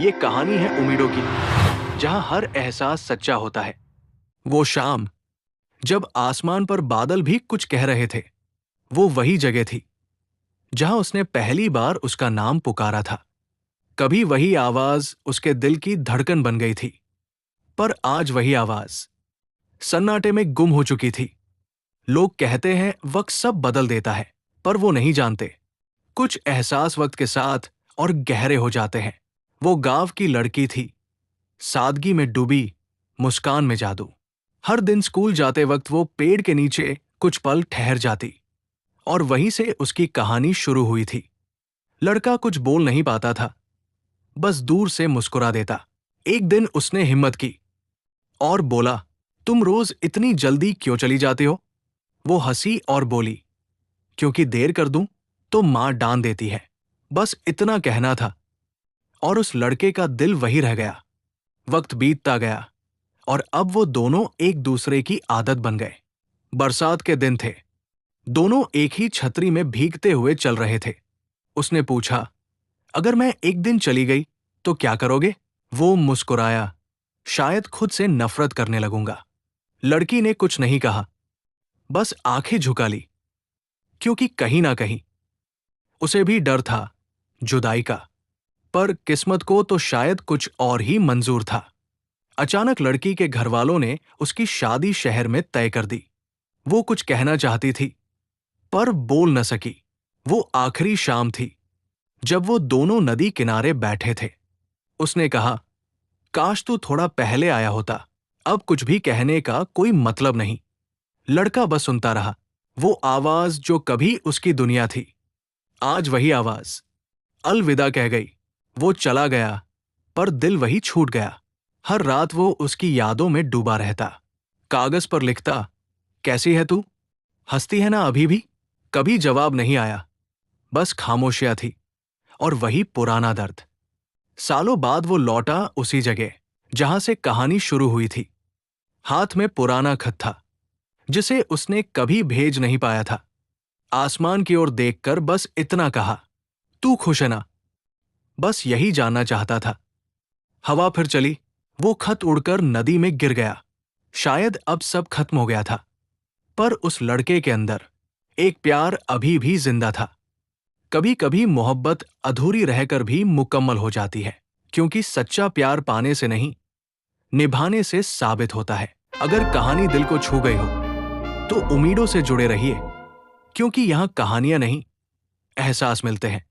ये कहानी है उम्मीदों की, जहां हर एहसास सच्चा होता है। वो शाम, जब आसमान पर बादल भी कुछ कह रहे थे, वो वही जगह थी जहां उसने पहली बार उसका नाम पुकारा था। कभी वही आवाज उसके दिल की धड़कन बन गई थी, पर आज वही आवाज सन्नाटे में गुम हो चुकी थी। लोग कहते हैं वक्त सब बदल देता है, पर वो नहीं जानते, कुछ एहसास वक्त के साथ और गहरे हो जाते हैं। वो गांव की लड़की थी, सादगी में डूबी, मुस्कान में जादू। हर दिन स्कूल जाते वक्त वो पेड़ के नीचे कुछ पल ठहर जाती, और वहीं से उसकी कहानी शुरू हुई थी। लड़का कुछ बोल नहीं पाता था, बस दूर से मुस्कुरा देता। एक दिन उसने हिम्मत की और बोला, तुम रोज इतनी जल्दी क्यों चली जाते हो? वो हंसी और बोली, क्योंकि देर कर दूं तो मां डांट देती है। बस इतना कहना था, और उस लड़के का दिल वही रह गया। वक्त बीतता गया, और अब वो दोनों एक दूसरे की आदत बन गए। बरसात के दिन थे, दोनों एक ही छतरी में भीगते हुए चल रहे थे। उसने पूछा, अगर मैं एक दिन चली गई तो क्या करोगे? वो मुस्कुराया, शायद खुद से नफरत करने लगूंगा। लड़की ने कुछ नहीं कहा, बस आंखें झुका ली, क्योंकि कहीं ना कहीं उसे भी डर था, जुदाई का। पर किस्मत को तो शायद कुछ और ही मंजूर था। अचानक लड़की के घरवालों ने उसकी शादी शहर में तय कर दी। वो कुछ कहना चाहती थी, पर बोल न सकी। वो आखिरी शाम थी, जब वो दोनों नदी किनारे बैठे थे। उसने कहा, काश तू थोड़ा पहले आया होता। अब कुछ भी कहने का कोई मतलब नहीं। लड़का बस सुनता रहा। वो आवाज जो कभी उसकी दुनिया थी, आज वही आवाज अलविदा कह गई। वो चला गया, पर दिल वही छूट गया। हर रात वो उसकी यादों में डूबा रहता। कागज पर लिखता, कैसी है तू? हंसती है ना अभी भी? कभी जवाब नहीं आया, बस खामोशियां थी, और वही पुराना दर्द। सालों बाद वो लौटा उसी जगह जहां से कहानी शुरू हुई थी। हाथ में पुराना खत था, जिसे उसने कभी भेज नहीं पाया था। आसमान की ओर देखकर बस इतना कहा, तू खुश है ना? बस यही जानना चाहता था। हवा फिर चली, वो खत उड़कर नदी में गिर गया। शायद अब सब खत्म हो गया था, पर उस लड़के के अंदर एक प्यार अभी भी जिंदा था। कभी कभी मोहब्बत अधूरी रहकर भी मुकम्मल हो जाती है, क्योंकि सच्चा प्यार पाने से नहीं, निभाने से साबित होता है। अगर कहानी दिल को छू गई हो, तो उम्मीदों से जुड़े रहिए, क्योंकि यहां कहानियां नहीं, एहसास मिलते हैं।